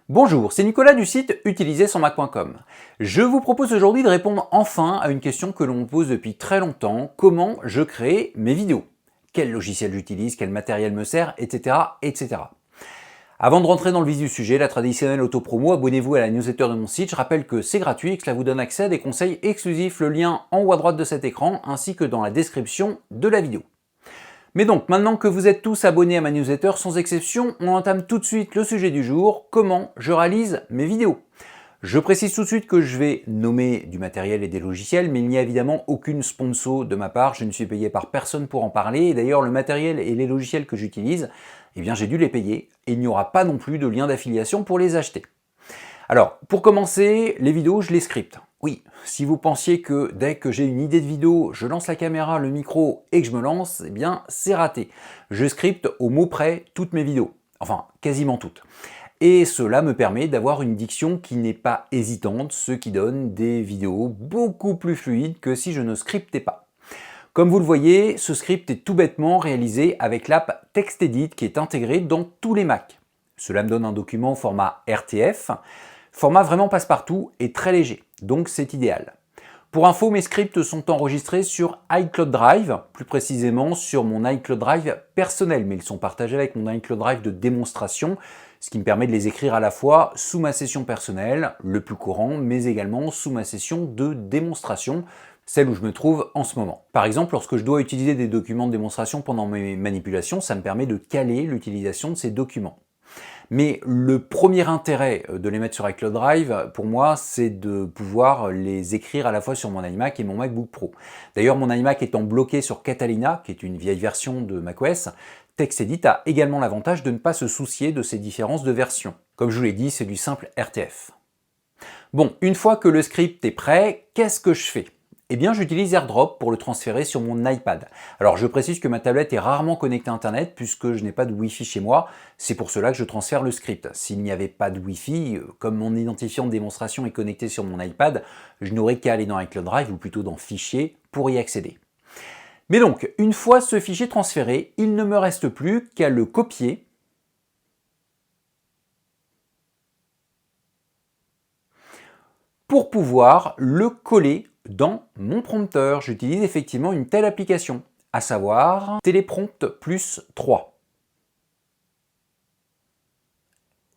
Bonjour, c'est Nicolas du site utilisersonmac.com. Je vous propose aujourd'hui de répondre enfin à une question que l'on me pose depuis très longtemps. Comment je crée mes vidéos? Quel logiciel j'utilise? Quel matériel me sert? Etc. etc. Avant de rentrer dans le vif du sujet, la traditionnelle auto-promo, abonnez-vous à la newsletter de mon site. Je rappelle que c'est gratuit et que cela vous donne accès à des conseils exclusifs. Le lien en haut à droite de cet écran ainsi que dans la description de la vidéo. Mais donc, maintenant que vous êtes tous abonnés à ma newsletter, sans exception, on entame tout de suite le sujet du jour, comment je réalise mes vidéos. Je précise tout de suite que je vais nommer du matériel et des logiciels, mais il n'y a évidemment aucune sponsor de ma part, je ne suis payé par personne pour en parler, et d'ailleurs le matériel et les logiciels que j'utilise, eh bien j'ai dû les payer, et il n'y aura pas non plus de lien d'affiliation pour les acheter. Alors, pour commencer, les vidéos, je les scripte. Oui, si vous pensiez que dès que j'ai une idée de vidéo, je lance la caméra, le micro et que je me lance, eh bien, c'est raté. Je scripte au mot près toutes mes vidéos. Enfin, quasiment toutes. Et cela me permet d'avoir une diction qui n'est pas hésitante, ce qui donne des vidéos beaucoup plus fluides que si je ne scriptais pas. Comme vous le voyez, ce script est tout bêtement réalisé avec l'app TextEdit qui est intégrée dans tous les Mac. Cela me donne un document au format RTF, format vraiment passe-partout et très léger, donc c'est idéal. Pour info, mes scripts sont enregistrés sur iCloud Drive, plus précisément sur mon iCloud Drive personnel, mais ils sont partagés avec mon iCloud Drive de démonstration, ce qui me permet de les écrire à la fois sous ma session personnelle, le plus courant, mais également sous ma session de démonstration, celle où je me trouve en ce moment. Par exemple, lorsque je dois utiliser des documents de démonstration pendant mes manipulations, ça me permet de caler l'utilisation de ces documents. Mais le premier intérêt de les mettre sur iCloud Drive, pour moi, c'est de pouvoir les écrire à la fois sur mon iMac et mon MacBook Pro. D'ailleurs, mon iMac étant bloqué sur Catalina, qui est une vieille version de macOS, TextEdit a également l'avantage de ne pas se soucier de ces différences de version. Comme je vous l'ai dit, c'est du simple RTF. Bon, une fois que le script est prêt, qu'est-ce que je fais? Eh bien, j'utilise AirDrop pour le transférer sur mon iPad. Alors, je précise que ma tablette est rarement connectée à Internet puisque je n'ai pas de Wi-Fi chez moi. C'est pour cela que je transfère le script. S'il n'y avait pas de Wi-Fi, comme mon identifiant de démonstration est connecté sur mon iPad, je n'aurais qu'à aller dans iCloud Drive ou plutôt dans Fichier pour y accéder. Mais donc, une fois ce fichier transféré, il ne me reste plus qu'à le copier pour pouvoir le coller dans mon prompteur. J'utilise effectivement une telle application, à savoir Téléprompt plus 3.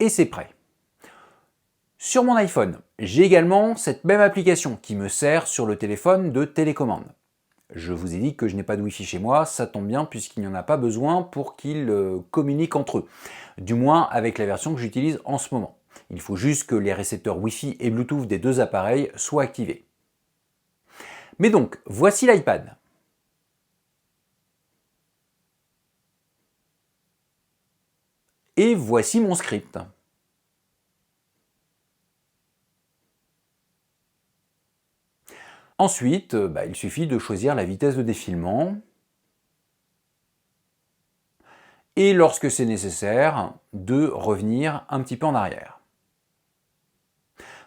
Et c'est prêt. Sur mon iPhone, j'ai également cette même application qui me sert sur le téléphone de télécommande. Je vous ai dit que je n'ai pas de Wi-Fi chez moi, ça tombe bien puisqu'il n'y en a pas besoin pour qu'ils communiquent entre eux. Du moins avec la version que j'utilise en ce moment. Il faut juste que les récepteurs Wi-Fi et Bluetooth des deux appareils soient activés. Mais donc, voici l'iPad. Et voici mon script. Ensuite, il suffit de choisir la vitesse de défilement. Et lorsque c'est nécessaire, de revenir un petit peu en arrière.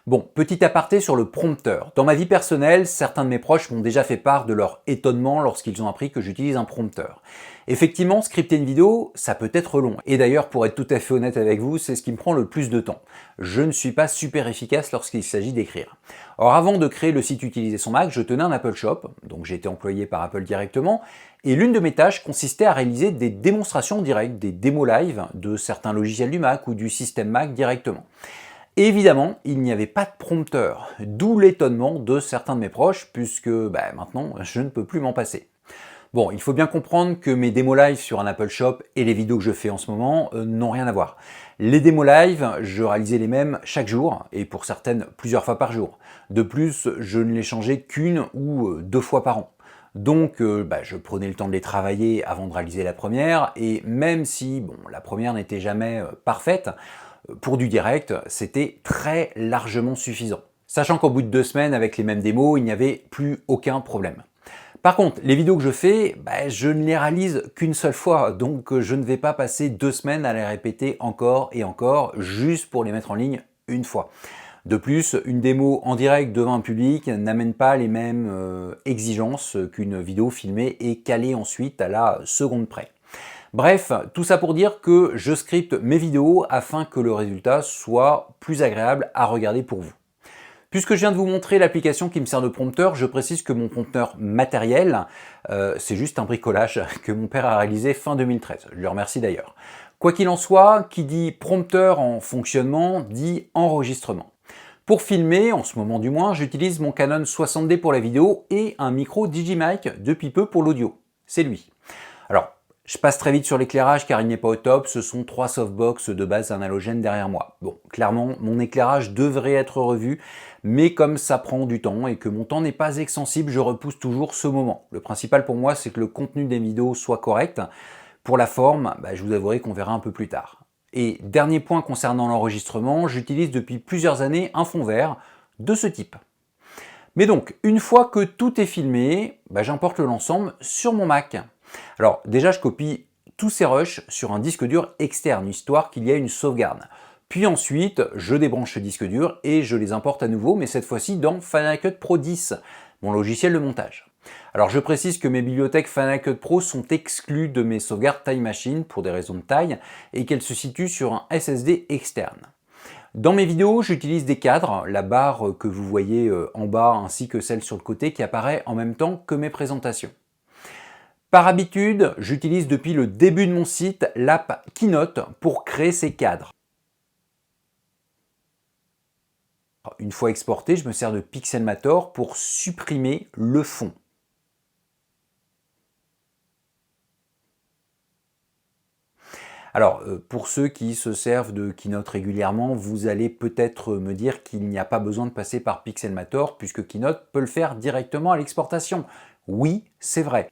Bon, petit aparté sur le prompteur. Dans ma vie personnelle, certains de mes proches m'ont déjà fait part de leur étonnement lorsqu'ils ont appris que j'utilise un prompteur. Effectivement, scripter une vidéo, ça peut être long. Et d'ailleurs, pour être tout à fait honnête avec vous, c'est ce qui me prend le plus de temps. Je ne suis pas super efficace lorsqu'il s'agit d'écrire. Or, avant de créer le site Utiliser son Mac, je tenais un Apple Shop, donc j'ai été employé par Apple directement, et l'une de mes tâches consistait à réaliser des démonstrations directes, des démos live de certains logiciels du Mac ou du système Mac directement. Évidemment, il n'y avait pas de prompteur, d'où l'étonnement de certains de mes proches, puisque maintenant, je ne peux plus m'en passer. Bon, il faut bien comprendre que mes démos live sur un Apple Shop et les vidéos que je fais en ce moment n'ont rien à voir. Les démos live, je réalisais les mêmes chaque jour, et pour certaines, plusieurs fois par jour. De plus, je ne les changeais qu'une ou deux fois par an. Donc, je prenais le temps de les travailler avant de réaliser la première, et même si la première n'était jamais parfaite, pour du direct, c'était très largement suffisant. Sachant qu'au bout de 2 semaines, avec les mêmes démos, il n'y avait plus aucun problème. Par contre, les vidéos que je fais, je ne les réalise qu'une seule fois, donc je ne vais pas passer 2 semaines à les répéter encore et encore, juste pour les mettre en ligne une fois. De plus, une démo en direct devant un public n'amène pas les mêmes exigences qu'une vidéo filmée et calée ensuite à la seconde près. Bref, tout ça pour dire que je scripte mes vidéos afin que le résultat soit plus agréable à regarder pour vous. Puisque je viens de vous montrer l'application qui me sert de prompteur, je précise que mon prompteur matériel, c'est juste un bricolage que mon père a réalisé fin 2013. Je lui remercie d'ailleurs. Quoi qu'il en soit, qui dit prompteur en fonctionnement dit enregistrement. Pour filmer, en ce moment du moins, j'utilise mon Canon 60D pour la vidéo et un micro Digimic depuis peu pour l'audio. C'est lui. Alors, je passe très vite sur l'éclairage car il n'est pas au top, ce sont 3 softbox de base anhalogène derrière moi. Bon, clairement, mon éclairage devrait être revu, mais comme ça prend du temps et que mon temps n'est pas extensible, je repousse toujours ce moment. Le principal pour moi, c'est que le contenu des vidéos soit correct. Pour la forme, je vous avouerai qu'on verra un peu plus tard. Et dernier point concernant l'enregistrement, j'utilise depuis plusieurs années un fond vert de ce type. Mais donc, une fois que tout est filmé, j'importe l'ensemble sur mon Mac. Alors déjà, je copie tous ces rushs sur un disque dur externe, histoire qu'il y ait une sauvegarde. Puis ensuite, je débranche ce disque dur et je les importe à nouveau, mais cette fois-ci dans Final Cut Pro 10, mon logiciel de montage. Alors je précise que mes bibliothèques Final Cut Pro sont exclues de mes sauvegardes Time Machine pour des raisons de taille et qu'elles se situent sur un SSD externe. Dans mes vidéos, j'utilise des cadres, la barre que vous voyez en bas ainsi que celle sur le côté qui apparaît en même temps que mes présentations. Par habitude, j'utilise depuis le début de mon site l'app Keynote pour créer ces cadres. Une fois exporté, je me sers de Pixelmator pour supprimer le fond. Alors, pour ceux qui se servent de Keynote régulièrement, vous allez peut-être me dire qu'il n'y a pas besoin de passer par Pixelmator puisque Keynote peut le faire directement à l'exportation. Oui, c'est vrai.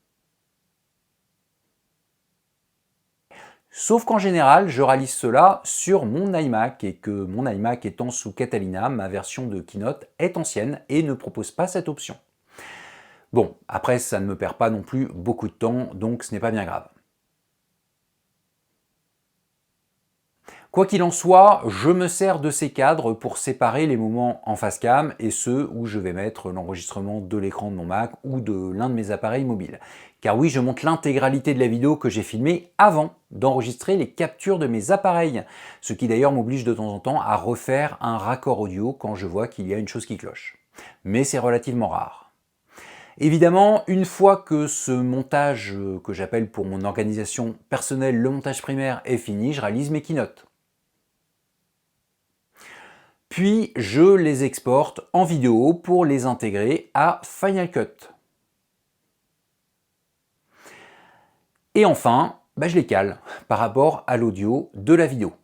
Sauf qu'en général, je réalise cela sur mon iMac et que mon iMac étant sous Catalina, ma version de Keynote est ancienne et ne propose pas cette option. Bon, après ça ne me perd pas non plus beaucoup de temps, donc ce n'est pas bien grave. Quoi qu'il en soit, je me sers de ces cadres pour séparer les moments en face cam et ceux où je vais mettre l'enregistrement de l'écran de mon Mac ou de l'un de mes appareils mobiles. Car oui, je monte l'intégralité de la vidéo que j'ai filmée avant d'enregistrer les captures de mes appareils, ce qui d'ailleurs m'oblige de temps en temps à refaire un raccord audio quand je vois qu'il y a une chose qui cloche. Mais c'est relativement rare. Évidemment, une fois que ce montage que j'appelle pour mon organisation personnelle le montage primaire est fini, je réalise mes keynotes. Puis je les exporte en vidéo pour les intégrer à Final Cut. Et enfin, je les cale par rapport à l'audio de la vidéo.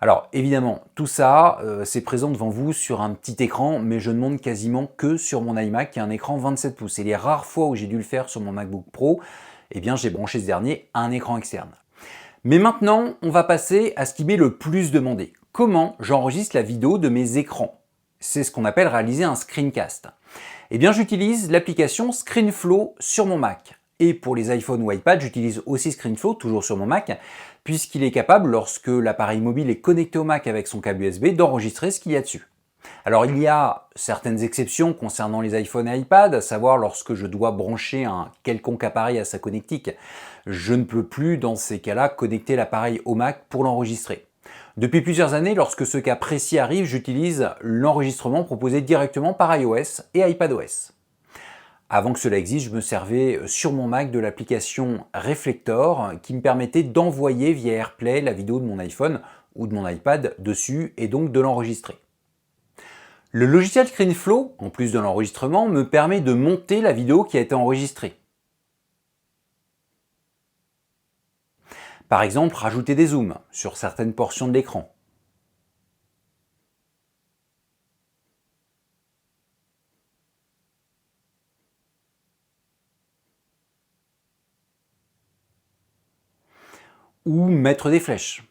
Alors évidemment, tout ça, c'est présent devant vous sur un petit écran, mais je ne monte quasiment que sur mon iMac qui a un écran 27 pouces. Et les rares fois où j'ai dû le faire sur mon MacBook Pro, j'ai branché ce dernier à un écran externe. Mais maintenant, on va passer à ce qui m'est le plus demandé. Comment j'enregistre la vidéo de mes écrans? C'est ce qu'on appelle réaliser un screencast. J'utilise l'application ScreenFlow sur mon Mac. Et pour les iPhones ou iPad, j'utilise aussi ScreenFlow, toujours sur mon Mac, puisqu'il est capable, lorsque l'appareil mobile est connecté au Mac avec son câble USB, d'enregistrer ce qu'il y a dessus. Alors il y a certaines exceptions concernant les iPhones et iPad, à savoir lorsque je dois brancher un quelconque appareil à sa connectique. Je ne peux plus, dans ces cas-là, connecter l'appareil au Mac pour l'enregistrer. Depuis plusieurs années, lorsque ce cas précis arrive, j'utilise l'enregistrement proposé directement par iOS et iPadOS. Avant que cela existe, je me servais sur mon Mac de l'application Reflector qui me permettait d'envoyer via AirPlay la vidéo de mon iPhone ou de mon iPad dessus et donc de l'enregistrer. Le logiciel ScreenFlow, en plus de l'enregistrement, me permet de monter la vidéo qui a été enregistrée. Par exemple, rajouter des zooms sur certaines portions de l'écran. Ou mettre des flèches.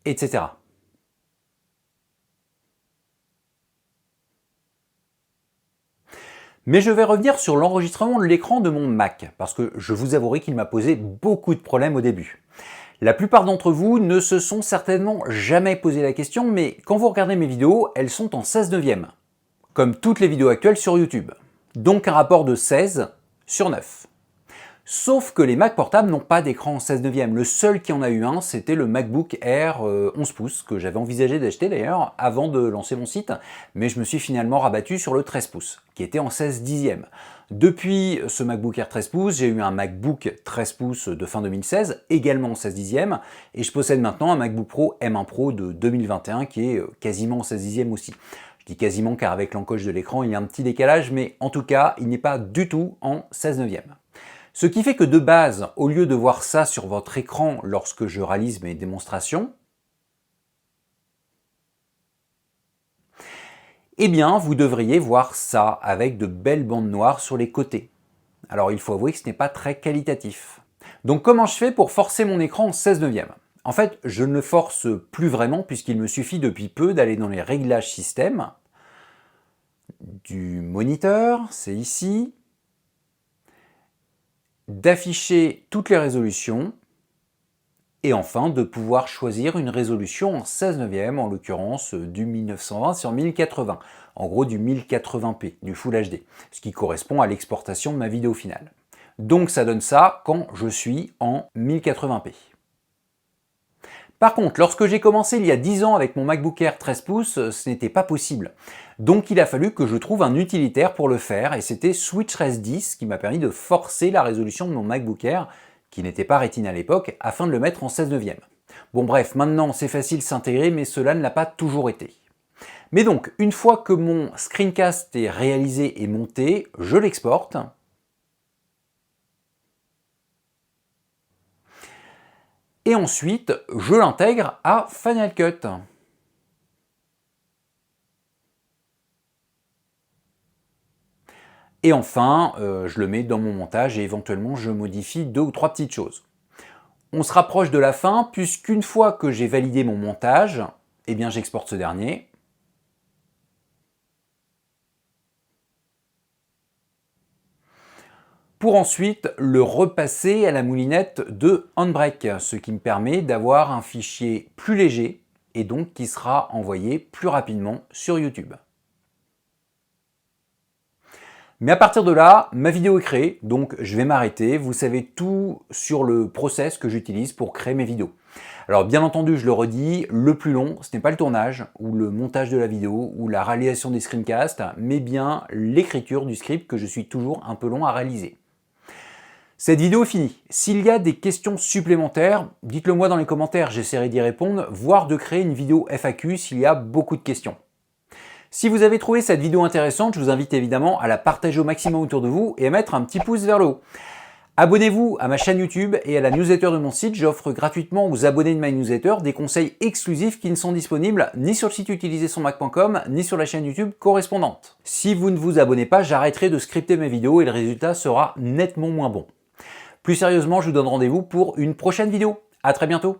Etc. Mais je vais revenir sur l'enregistrement de l'écran de mon Mac, parce que je vous avouerai qu'il m'a posé beaucoup de problèmes au début. La plupart d'entre vous ne se sont certainement jamais posé la question, mais quand vous regardez mes vidéos, elles sont en 16/9, comme toutes les vidéos actuelles sur YouTube. Donc un rapport de 16/9. Sauf que les Mac portables n'ont pas d'écran en 16/9. Le seul qui en a eu un, c'était le MacBook Air 11 pouces, que j'avais envisagé d'acheter d'ailleurs avant de lancer mon site, mais je me suis finalement rabattu sur le 13 pouces, qui était en 16/10. Depuis ce MacBook Air 13 pouces, j'ai eu un MacBook 13 pouces de fin 2016, également en 16/10, et je possède maintenant un MacBook Pro M1 Pro de 2021 qui est quasiment en 16/10 aussi. Je dis quasiment car avec l'encoche de l'écran, il y a un petit décalage, mais en tout cas, il n'est pas du tout en 16/9. Ce qui fait que de base, au lieu de voir ça sur votre écran lorsque je réalise mes démonstrations, eh bien, vous devriez voir ça avec de belles bandes noires sur les côtés. Alors, il faut avouer que ce n'est pas très qualitatif. Donc, comment je fais pour forcer mon écran en 16/9? En fait, je ne le force plus vraiment puisqu'il me suffit depuis peu d'aller dans les réglages système du moniteur, c'est ici, d'afficher toutes les résolutions et enfin de pouvoir choisir une résolution en 16/9, en l'occurrence du 1920 sur 1080, en gros du 1080p, du Full HD, ce qui correspond à l'exportation de ma vidéo finale. Donc ça donne ça quand je suis en 1080p. Par contre, lorsque j'ai commencé il y a 10 ans avec mon MacBook Air 13 pouces, ce n'était pas possible. Donc il a fallu que je trouve un utilitaire pour le faire, et c'était SwitchRes 10 qui m'a permis de forcer la résolution de mon MacBook Air, qui n'était pas Retina à l'époque, afin de le mettre en 16/9. Bon bref, maintenant c'est facile s'intégrer, mais cela ne l'a pas toujours été. Mais donc, une fois que mon screencast est réalisé et monté, je l'exporte. Et ensuite, je l'intègre à Final Cut. Et enfin, je le mets dans mon montage et éventuellement je modifie 2 ou 3 petites choses. On se rapproche de la fin puisqu'une fois que j'ai validé mon montage, eh bien j'exporte ce dernier. Pour ensuite le repasser à la moulinette de Handbrake, ce qui me permet d'avoir un fichier plus léger et donc qui sera envoyé plus rapidement sur YouTube. Mais à partir de là, ma vidéo est créée, donc je vais m'arrêter. Vous savez tout sur le process que j'utilise pour créer mes vidéos. Alors bien entendu, je le redis, le plus long, ce n'est pas le tournage, ou le montage de la vidéo, ou la réalisation des screencasts, mais bien l'écriture du script que je suis toujours un peu long à réaliser. Cette vidéo est finie. S'il y a des questions supplémentaires, dites-le moi dans les commentaires, j'essaierai d'y répondre, voire de créer une vidéo FAQ s'il y a beaucoup de questions. Si vous avez trouvé cette vidéo intéressante, je vous invite évidemment à la partager au maximum autour de vous et à mettre un petit pouce vers le haut. Abonnez-vous à ma chaîne YouTube et à la newsletter de mon site, j'offre gratuitement aux abonnés de ma newsletter des conseils exclusifs qui ne sont disponibles ni sur le site utilisersonmac.com ni sur la chaîne YouTube correspondante. Si vous ne vous abonnez pas, j'arrêterai de scripter mes vidéos et le résultat sera nettement moins bon. Plus sérieusement, je vous donne rendez-vous pour une prochaine vidéo. À très bientôt.